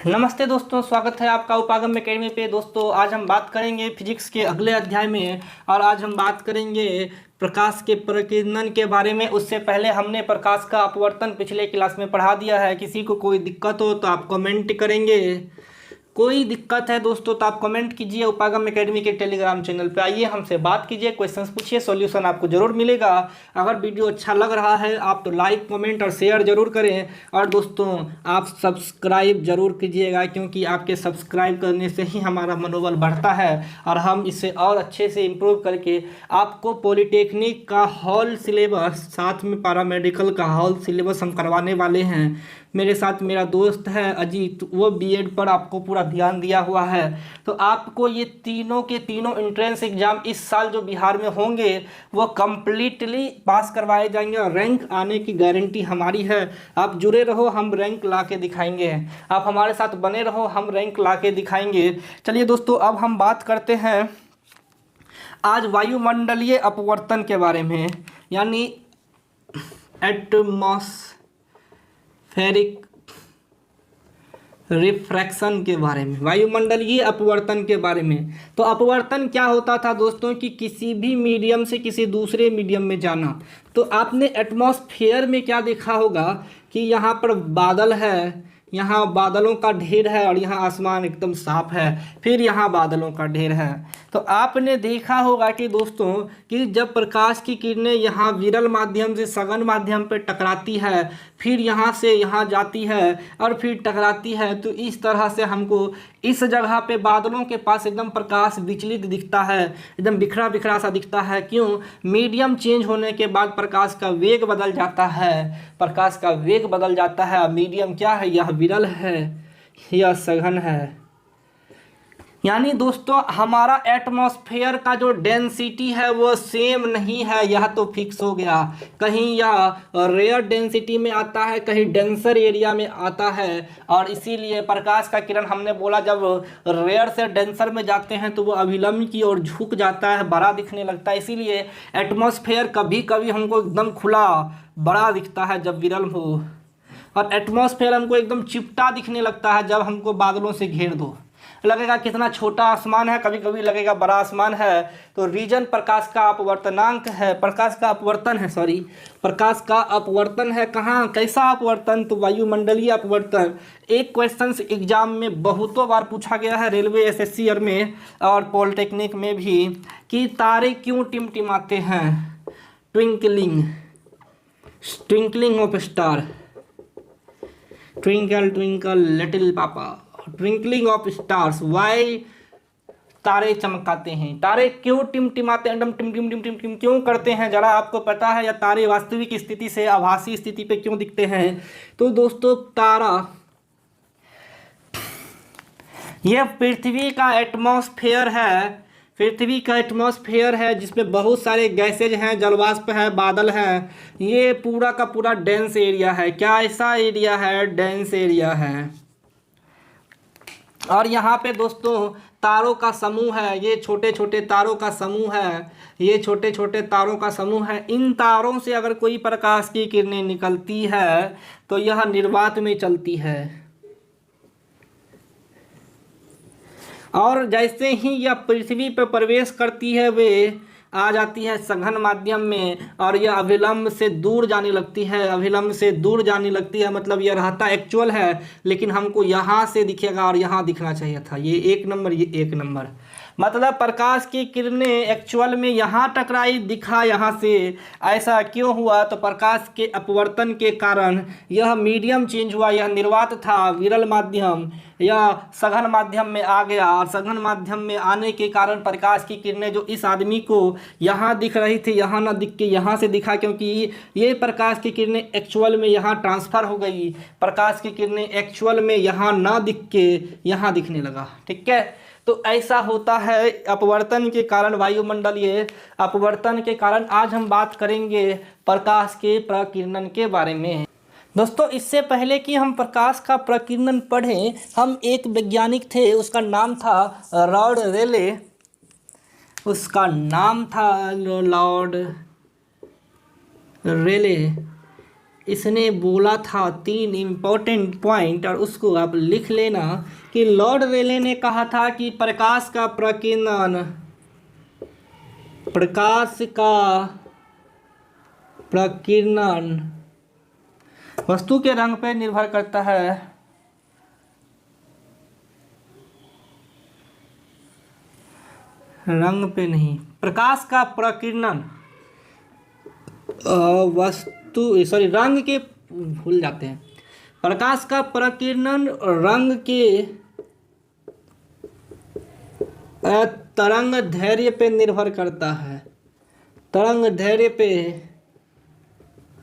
नमस्ते दोस्तों, स्वागत है आपका उपागम एकेडमी पे। दोस्तों आज हम बात करेंगे फिजिक्स के अगले अध्याय में और आज हम बात करेंगे प्रकाश के प्रकीर्णन के बारे में। उससे पहले हमने प्रकाश का अपवर्तन पिछले क्लास में पढ़ा दिया है। किसी को कोई दिक्कत हो तो आप कमेंट करेंगे। कोई दिक्कत है दोस्तों तो आप कमेंट कीजिए उपागम एकेडमी के टेलीग्राम चैनल पे। आइए हमसे बात कीजिए, क्वेश्चंस पूछिए, सॉल्यूशन आपको जरूर मिलेगा। अगर वीडियो अच्छा लग रहा है आप तो लाइक कमेंट और शेयर जरूर करें। और दोस्तों आप सब्सक्राइब जरूर कीजिएगा, क्योंकि आपके सब्सक्राइब करने से ही हमारा मनोबल बढ़ता है और हम इसे और अच्छे से इम्प्रूव करके आपको पॉलीटेक्निक का हॉल सिलेबस, साथ में पैरामेडिकल का हॉल सिलेबस हम करवाने वाले हैं। मेरे साथ मेरा दोस्त है अजीत, वो बीएड पर आपको पूरा ध्यान दिया हुआ है। तो आपको ये तीनों के तीनों एंट्रेंस एग्जाम इस साल जो बिहार में होंगे वो कम्प्लीटली पास करवाए जाएंगे और रैंक आने की गारंटी हमारी है। आप जुड़े रहो, हम रैंक ला के दिखाएंगे। आप हमारे साथ बने रहो, हम रैंक ला के दिखाएंगे। चलिए दोस्तों अब हम बात करते हैं आज वायुमंडलीय अपवर्तन के बारे में, यानी एटमॉस्फेरिक रिफ्रैक्शन के बारे में, वायुमंडलीय अपवर्तन के बारे में। तो अपवर्तन क्या होता था दोस्तों कि किसी भी मीडियम से किसी दूसरे मीडियम में जाना। तो आपने एटमॉस्फेयर में क्या देखा होगा कि यहाँ पर बादल है, यहाँ बादलों का ढेर है और यहाँ आसमान एकदम साफ है, फिर यहाँ बादलों का ढेर है। तो आपने देखा होगा कि दोस्तों कि जब प्रकाश की किरणें यहाँ विरल माध्यम से सघन माध्यम पर टकराती है, फिर यहाँ से यहाँ जाती है और फिर टकराती है, तो इस तरह से हमको इस जगह पे बादलों के पास एकदम प्रकाश विचलित दिखता है, एकदम बिखरा बिखरा सा दिखता है। क्यों? मीडियम चेंज होने के बाद प्रकाश का वेग बदल जाता है। प्रकाश का वेग बदल जाता है। मीडियम क्या है? यह विरल है, यह सघन है। यानी दोस्तों हमारा एटमॉस्फेयर का जो डेंसिटी है वो सेम नहीं है, यह तो फिक्स हो गया। कहीं यह रेयर डेंसिटी में आता है, कहीं डेंसर एरिया में आता है। और इसीलिए प्रकाश का किरण, हमने बोला जब रेयर से डेंसर में जाते हैं तो वो अभिलंब की ओर झुक जाता है, बड़ा दिखने लगता है। इसीलिए एटमॉस्फेयर कभी कभी हमको एकदम खुला बड़ा दिखता है जब विरल हो, और एटमॉस्फेयर हमको एकदम चिपटा दिखने लगता है जब हमको बादलों से घेर दो। लगेगा कितना छोटा आसमान है, कभी कभी लगेगा बड़ा आसमान है। तो रीजन प्रकाश का अपवर्तनांक है, प्रकाश का अपवर्तन है, प्रकाश का अपवर्तन है। कहाँ, कैसा अपवर्तन? तो वायुमंडलीय अपवर्तन। एक क्वेश्चन एग्जाम में बहुतों बार पूछा गया है, रेलवे एसएससी में और पॉलिटेक्निक में भी, कि तारे क्यों टिमटिमाते हैं? Twinkling, twinkling of star, twinkle twinkle little papa, twinkling of stars, why तारे चमकाते हैं, तारे क्यों टिमटिमाते हैं, एकदम टिम टिम टिम टिम टिम क्यों करते हैं? जरा आपको पता है? या तारे वास्तविक स्थिति से आभासी स्थिति पे क्यों दिखते हैं? तो दोस्तों तारा, यह पृथ्वी का एटमॉस्फेयर है, पृथ्वी का एटमॉस्फेयर है जिसमें बहुत सारे गैसेज हैं, जलवाष्प है, बादल हैं। ये पूरा का पूरा डेंस एरिया है। क्या ऐसा एरिया है? डेंस एरिया है। और यहाँ पे दोस्तों तारों का समूह है, ये छोटे छोटे तारों का समूह है, ये छोटे छोटे तारों का समूह है। इन तारों से अगर कोई प्रकाश की किरणें निकलती है तो यह निर्वात में चलती है, और जैसे ही यह पृथ्वी पर प्रवेश करती है वे आ जाती है सघन माध्यम में, और यह अभिलंब से दूर जाने लगती है, अभिलंब से दूर जाने लगती है। मतलब यह रहता एक्चुअल है, लेकिन हमको यहाँ से दिखेगा और यहाँ दिखना चाहिए था। ये एक नंबर, ये एक नंबर। मतलब प्रकाश की किरणें एक्चुअल में यहाँ टकराई, दिखा यहाँ से। ऐसा क्यों हुआ? तो प्रकाश के अपवर्तन के कारण यह मीडियम चेंज हुआ। यह निर्वात था, विरल माध्यम, यह सघन माध्यम में आ गया, और सघन माध्यम में आने के कारण प्रकाश की किरणें जो इस आदमी को यहाँ दिख रही थी, यहाँ ना दिख के यहाँ से दिखा, क्योंकि ये प्रकाश की किरणें एक्चुअल में यहाँ ट्रांसफ़र हो गई। प्रकाश की किरणें एक्चुअल में यहाँ ना दिख के यहाँ दिखने लगा। ठीक है, तो ऐसा होता है अपवर्तन के कारण, वायुमंडलीय अपवर्तन के कारण। आज हम बात करेंगे प्रकाश के प्रकीर्णन के बारे में। दोस्तों इससे पहले कि हम प्रकाश का प्रकीर्णन पढ़ें, हम एक वैज्ञानिक थे, उसका नाम था लॉर्ड रेले, उसका नाम था लॉर्ड रेले। इसने बोला था 3 इम्पोर्टेंट पॉइंट और उसको आप लिख लेना कि लॉर्ड रेले ने कहा था कि प्रकाश का प्रकीर्णन वस्तु के रंग पर निर्भर करता है। रंग पे नहीं, प्रकाश का प्रकीर्णन रंग के भूल जाते हैं। प्रकाश का प्रकीर्णन रंग के तरंग दैर्घ्य पे निर्भर करता है। तरंग दैर्घ्य पे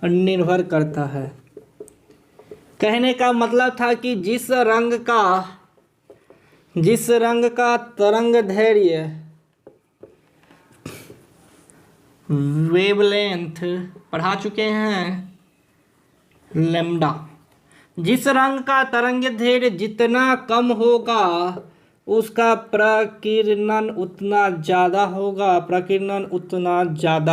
निर्भर करता है। कहने का मतलब था कि जिस रंग का तरंग दैर्घ्य वेवलेंथ पढ़ा चुके हैं लैम्डा, जिस रंग का तरंग दैर्घ्य जितना कम होगा उसका प्रकीर्णन उतना ज़्यादा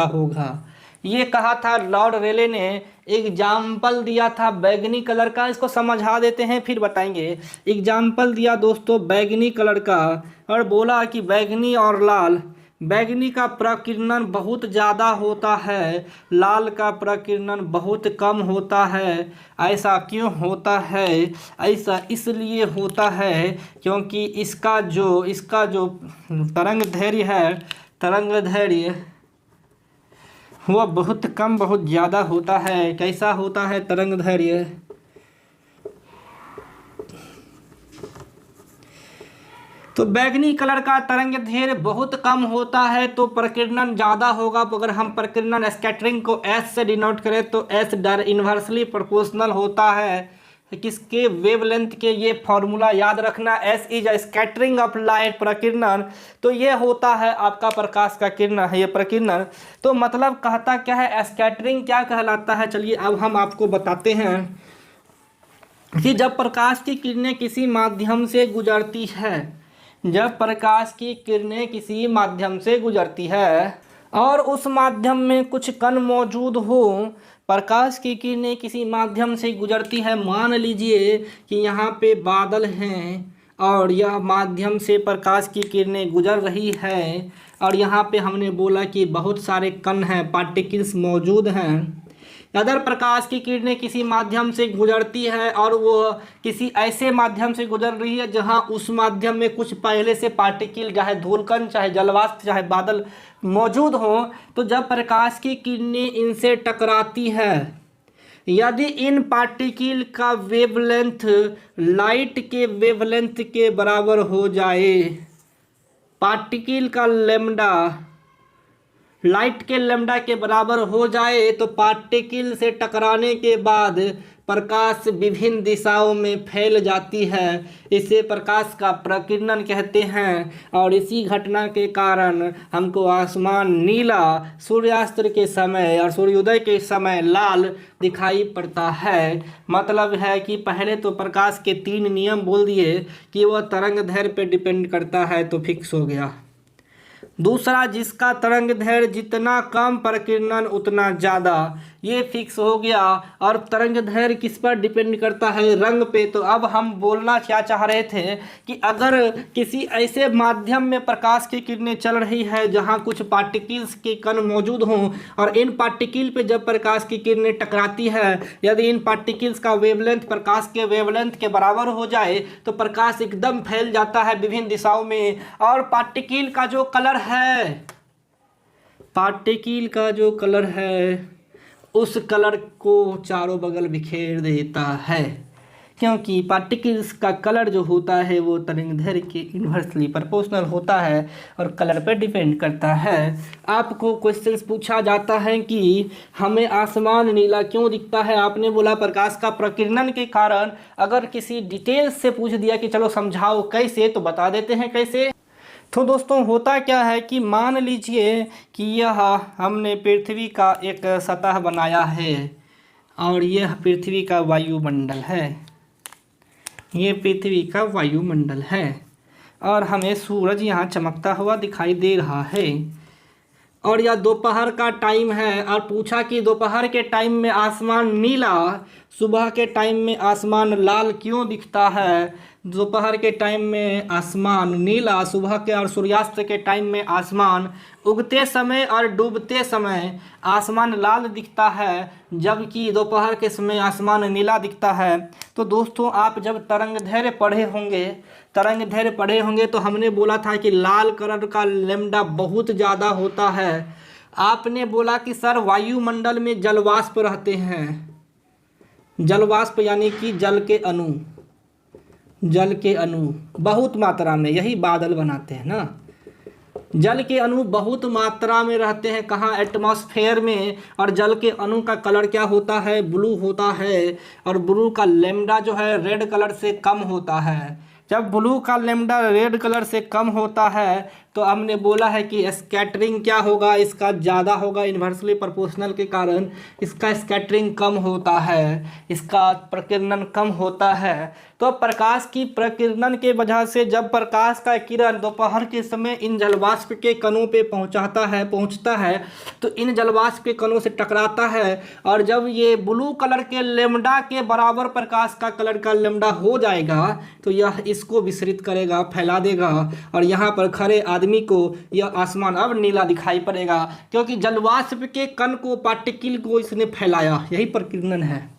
होगा। ये कहा था लॉर्ड रेले ने। एग्जाम्पल दिया था बैगनी कलर का, इसको समझा देते हैं फिर बताएंगे। एग्जाम्पल दिया दोस्तों बैगनी कलर का और बोला कि बैगनी और लाल, बैगनी का प्रकीर्णन बहुत ज़्यादा होता है, लाल का प्रकीर्णन बहुत कम होता है। ऐसा क्यों होता है? ऐसा इसलिए होता है क्योंकि इसका जो तरंग दैर्घ्य वह बहुत कम बहुत ज़्यादा होता है। कैसा होता है तरंग दैर्घ्य? तो बैगनी कलर का तरंग दैर्घ्य बहुत कम होता है तो प्रकीर्णन ज़्यादा होगा। तो अगर हम प्रकीर्णन स्कैटरिंग को एस से डिनोट करें तो एस इन्वर्सली प्रोपोर्शनल होता है किसके? वेवलेंथ के। ये फॉर्मूला याद रखना, S is scattering of light, प्रकीर्णन। तो ये होता है आपका प्रकाश का किरण है, ये प्रकीर्णन। तो मतलब कहता क्या है, स्कैटरिंग क्या कहलाता है? चलिए अब हम आपको बताते हैं कि जब प्रकाश की किरणें किसी माध्यम से गुजरती है, जब प्रकाश की किरणें किसी माध्यम से गुजरती है और उस माध्यम में कुछ कण मौजूद हो, प्रकाश की किरणें किसी माध्यम से गुजरती है। मान लीजिए कि यहाँ पे बादल हैं और यह माध्यम से प्रकाश की किरणें गुजर रही है और यहाँ पे हमने बोला कि बहुत सारे कण हैं, पार्टिकल्स मौजूद हैं। अगर प्रकाश की किरणें किसी माध्यम से गुजरती है और वो किसी ऐसे माध्यम से गुजर रही है जहां उस माध्यम में कुछ पहले से पार्टिकल, चाहे धूलकण, चाहे जलवाष्प, चाहे बादल मौजूद हो, तो जब प्रकाश की किरणें इनसे टकराती है, यदि इन पार्टिकल का वेवलेंथ लाइट के वेवलेंथ के बराबर हो जाए, पार्टिकल का लैम्डा लाइट के लैम्डा के बराबर हो जाए, तो पार्टिकल से टकराने के बाद प्रकाश विभिन्न दिशाओं में फैल जाती है। इसे प्रकाश का प्रकीर्णन कहते हैं और इसी घटना के कारण हमको आसमान नीला, सूर्यास्त के समय और सूर्योदय के समय लाल दिखाई पड़ता है। मतलब है कि पहले तो प्रकाश के 3 नियम बोल दिए कि वह तरंग दैर्घ्य पे डिपेंड करता है, तो फिक्स हो गया। दूसरा, जिसका तरंग दैर्घ्य जितना कम प्रकीर्णन उतना ज़्यादा, ये फिक्स हो गया। और तरंग दैर्घ्य किस पर डिपेंड करता है? रंग पे। तो अब हम बोलना क्या चाह रहे थे कि अगर किसी ऐसे माध्यम में प्रकाश की किरणें चल रही है जहाँ कुछ पार्टिकल्स के कण मौजूद हों और इन पार्टिकल पे जब प्रकाश की किरणें टकराती है, यदि इन पार्टिकल्स का वेवलेंथ प्रकाश के वेवलेंथ के बराबर हो जाए तो प्रकाश एकदम फैल जाता है विभिन्न दिशाओं में। और पार्टिकल का जो कलर है, पार्टिकल का जो कलर है उस कलर को चारों बगल बिखेर देता है, क्योंकि पार्टिकल्स का कलर जो होता है वो तरंग दैर्घ्य के इन्वर्सली प्रोपोर्शनल होता है और कलर पर डिपेंड करता है। आपको क्वेश्चंस पूछा जाता है कि हमें आसमान नीला क्यों दिखता है? आपने बोला प्रकाश का प्रकीर्णन के कारण। अगर किसी डिटेल्स से पूछ दिया कि चलो समझाओ कैसे, तो बता देते हैं कैसे। तो दोस्तों होता क्या है कि मान लीजिए कि यह हमने पृथ्वी का एक सतह बनाया है और यह पृथ्वी का वायुमंडल है, ये पृथ्वी का वायुमंडल है और हमें सूरज यहाँ चमकता हुआ दिखाई दे रहा है। और यह दोपहर का टाइम है और पूछा कि दोपहर के टाइम में आसमान नीला, सुबह के टाइम में आसमान लाल क्यों दिखता है। दोपहर के टाइम में आसमान नीला, सुबह के और सूर्यास्त के टाइम में आसमान उगते समय और डूबते समय आसमान लाल दिखता है, जबकि दोपहर के समय आसमान नीला दिखता है। तो दोस्तों आप जब तरंगदैर्घ्य पढ़े होंगे तो हमने बोला था कि लाल कलर का लैम्डा बहुत ज़्यादा होता है। आपने बोला कि सर वायुमंडल में जलवाष्प रहते हैं, जलवाष्प यानी कि जल के अणु बहुत मात्रा में, यही बादल बनाते हैं ना। जल के अणु बहुत मात्रा में रहते हैं कहाँ, एटमॉस्फेयर में। और जल के अणु का कलर क्या होता है, ब्लू होता है। और ब्लू का लैम्डा जो है रेड कलर से कम होता है। जब ब्लू का लैम्डा रेड कलर से कम होता है तो हमने बोला है कि स्कैटरिंग क्या होगा, इसका ज़्यादा होगा। इन्वर्सली प्रोपोर्शनल के कारण इसका स्कैटरिंग कम होता है, इसका प्रकीर्णन कम होता है। तो प्रकाश की प्रकीर्णन के वजह से जब प्रकाश का किरण दोपहर के समय इन जलवाष्प के कणों पे पहुंचता है तो इन जलवाष्प के कणों से टकराता है। और जब ये ब्लू कलर के लैम्डा के बराबर प्रकाश का कलर का लैम्डा हो जाएगा तो यह इसको विसरित करेगा, फैला देगा। और यहाँ पर खड़े आदमी को यह आसमान अब नीला दिखाई पड़ेगा, क्योंकि जलवाष्प के कण को, पार्टिकल को इसने फैलाया। यही प्रकीर्णन है।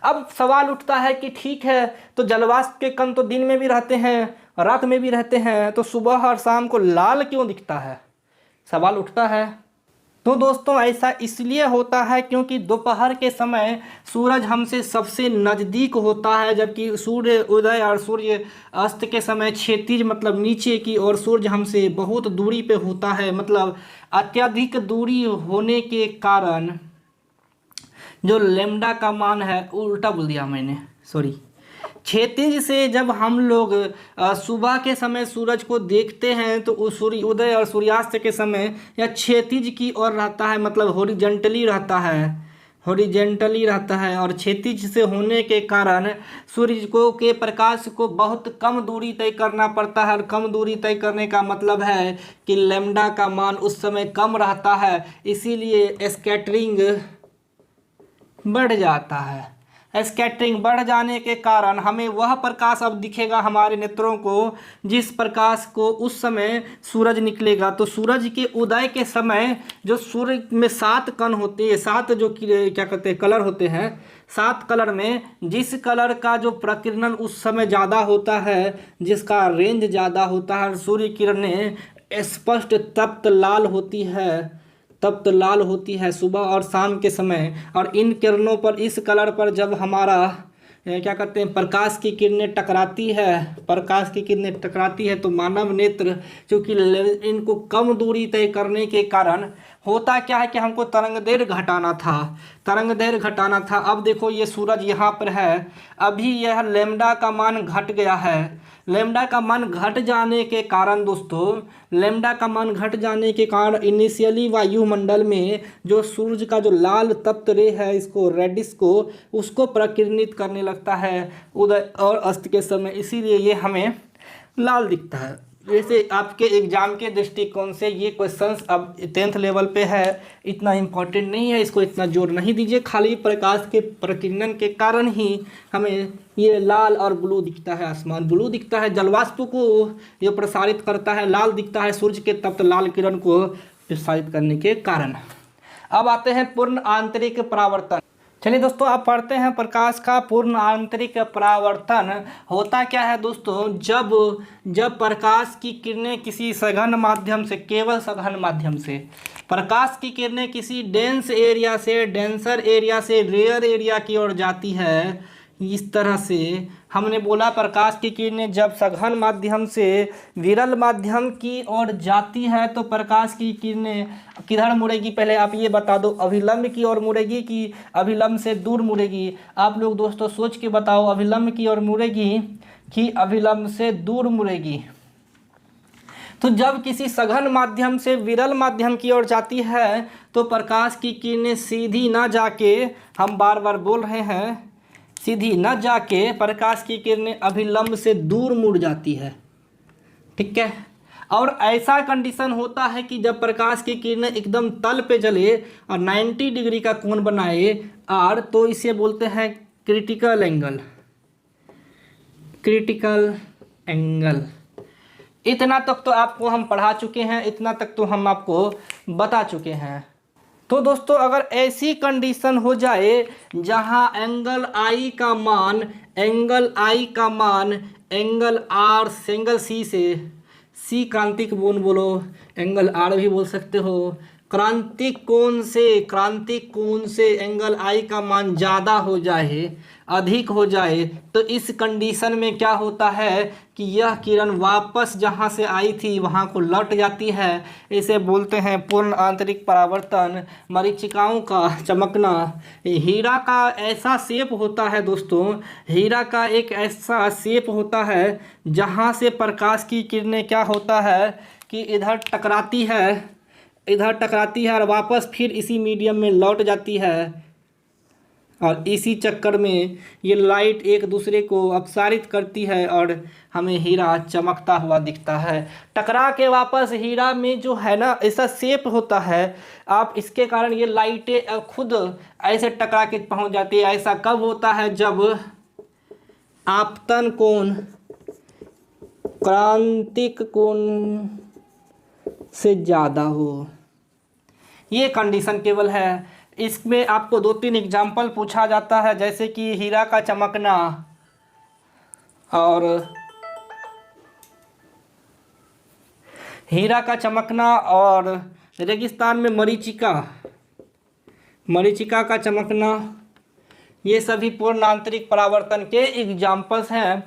अब सवाल उठता है कि ठीक है, तो जलवाष्प के कण तो दिन में भी रहते हैं, रात में भी रहते हैं, तो सुबह और शाम को लाल क्यों दिखता है, सवाल उठता है। तो दोस्तों ऐसा इसलिए होता है क्योंकि दोपहर के समय सूरज हमसे सबसे नज़दीक होता है, जबकि सूर्य उदय और सूर्य अस्त के समय क्षैतिज मतलब नीचे की ओर सूर्य हमसे बहुत दूरी पे होता है। मतलब अत्यधिक दूरी होने के कारण जो लैम्डा का मान है, उल्टा बोल दिया मैंने, सॉरी। क्षैतिज से जब हम लोग सुबह के समय सूरज को देखते हैं तो उस सूर्य उदय और सूर्यास्त के समय यह क्षैतिज की ओर रहता है, मतलब हॉरिजॉन्टली रहता है। और क्षैतिज से होने के कारण सूर्य को के प्रकाश को बहुत कम दूरी तय करना पड़ता है। और कम दूरी तय करने का मतलब है कि लैम्डा का मान उस समय कम रहता है, इसीलिए स्कैटरिंग बढ़ जाता है। स्कैटरिंग बढ़ जाने के कारण हमें वह प्रकाश अब दिखेगा हमारे नेत्रों को जिस प्रकाश को उस समय सूरज निकलेगा। तो सूरज के उदय के समय जो सूर्य में 7 कण होते हैं, 7 जो क्या कहते हैं कलर होते हैं, 7 कलर में जिस कलर का जो प्रकीर्णन उस समय ज़्यादा होता है, जिसका रेंज ज़्यादा होता है, सूर्य किरणें स्पष्ट तप्त लाल होती है सुबह और शाम के समय। और इन किरणों पर, इस कलर पर जब हमारा क्या कहते हैं प्रकाश की किरणें टकराती है तो मानव नेत्र चूँकि इनको कम दूरी तय करने के कारण होता क्या है कि हमको तरंगदैर्घ्य घटाना था। अब देखो ये सूरज यहाँ पर है, अभी यह लैम्डा का मान घट गया है। लैम्डा का मान घट जाने के कारण इनिशियली वायुमंडल में जो सूरज का जो लाल तप्त रे है, इसको रेडिस को उसको प्रकीर्णित करने लगता है उदय और अस्त के समय, इसीलिए ये हमें लाल दिखता है। वैसे आपके एग्जाम के दृष्टिकोण से ये क्वेश्चंस अब 10th लेवल पे है, इतना इम्पोर्टेंट नहीं है, इसको इतना जोर नहीं दीजिए। खाली प्रकाश के प्रकीर्णन के कारण ही हमें ये लाल और ब्लू दिखता है, आसमान ब्लू दिखता है, जलवाष्प को ये प्रसारित करता है, लाल दिखता है सूर्य के तप्त लाल किरण को प्रसारित करने के कारण। अब आते हैं पूर्ण आंतरिक परावर्तन। चलिए दोस्तों आप पढ़ते हैं प्रकाश का पूर्ण आंतरिक परावर्तन होता क्या है दोस्तों। जब प्रकाश की किरणें किसी सघन माध्यम से, केवल सघन माध्यम से, प्रकाश की किरणें किसी डेंसर एरिया से रेयर एरिया की ओर जाती है, इस तरह से हमने बोला प्रकाश की किरणें जब सघन माध्यम से विरल माध्यम की ओर जाती है तो प्रकाश की किरणें किधर मुड़ेगी, पहले आप ये बता दो, अभिलंब की ओर मुड़ेगी कि अभिलंब से दूर मुड़ेगी। आप लोग दोस्तों सोच के बताओ, अभिलंब की ओर मुड़ेगी कि अभिलंब से दूर मुड़ेगी। तो जब किसी सघन माध्यम से विरल माध्यम की ओर जाती है तो प्रकाश की किरणें सीधी ना जाके, हम बार बार बोल रहे हैं, सीधी न जाके प्रकाश की किरणें अभिलंब से दूर मुड़ जाती है, ठीक है। और ऐसा कंडीशन होता है कि जब प्रकाश की किरणें एकदम तल पे जले और 90 डिग्री का कोण बनाए आर, तो इसे बोलते हैं क्रिटिकल एंगल। Critical angle. इतना तक तो आपको हम पढ़ा चुके हैं, इतना तक तो हम आपको बता चुके हैं। तो दोस्तों अगर ऐसी कंडीशन हो जाए जहां एंगल आई का मान एंगल आर एंगल सी से, सी क्रांतिक कोण बोलो, एंगल आर भी बोल सकते हो, क्रांतिक कोण से एंगल आई का मान ज़्यादा हो जाए, अधिक हो जाए, तो इस कंडीशन में क्या होता है कि यह किरण वापस जहाँ से आई थी वहाँ को लौट जाती है। इसे बोलते हैं पूर्ण आंतरिक परावर्तन। मरीचिकाओं का चमकना। हीरा का ऐसा शेप होता है दोस्तों, हीरा का एक ऐसा शेप होता है जहाँ से प्रकाश की किरणें क्या होता है कि इधर टकराती है और वापस फिर इसी मीडियम में लौट जाती है, और इसी चक्कर में ये लाइट एक दूसरे को अपसारित करती है और हमें हीरा चमकता हुआ दिखता है। टकरा के वापस हीरा में जो है ना ऐसा शेप होता है, आप इसके कारण ये लाइटें खुद ऐसे टकरा के पहुंच जाती है। ऐसा कब होता है? जब आपतन कोण क्रांतिक कोण से ज़्यादा हो। ये कंडीशन केवल है। इसमें आपको 2-3 एग्जाम्पल पूछा जाता है, जैसे कि हीरा का चमकना और रेगिस्तान में मरीचिका का चमकना, ये सभी पूर्ण आंतरिक परावर्तन के एग्जाम्पल्स हैं।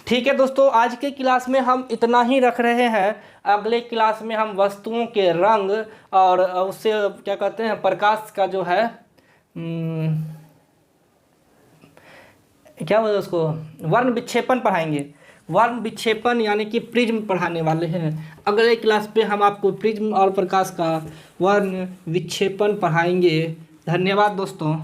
ठीक है दोस्तों, आज के क्लास में हम इतना ही रख रहे हैं। अगले क्लास में हम वस्तुओं के रंग और उससे क्या कहते हैं प्रकाश का जो है क्या बोलते हैं उसको, वर्ण विक्षेपण पढ़ाएंगे। वर्ण विक्षेपण यानी कि प्रिज्म पढ़ाने वाले हैं। अगले क्लास पे हम आपको प्रिज्म और प्रकाश का वर्ण विक्षेपण पढ़ाएंगे। धन्यवाद दोस्तों।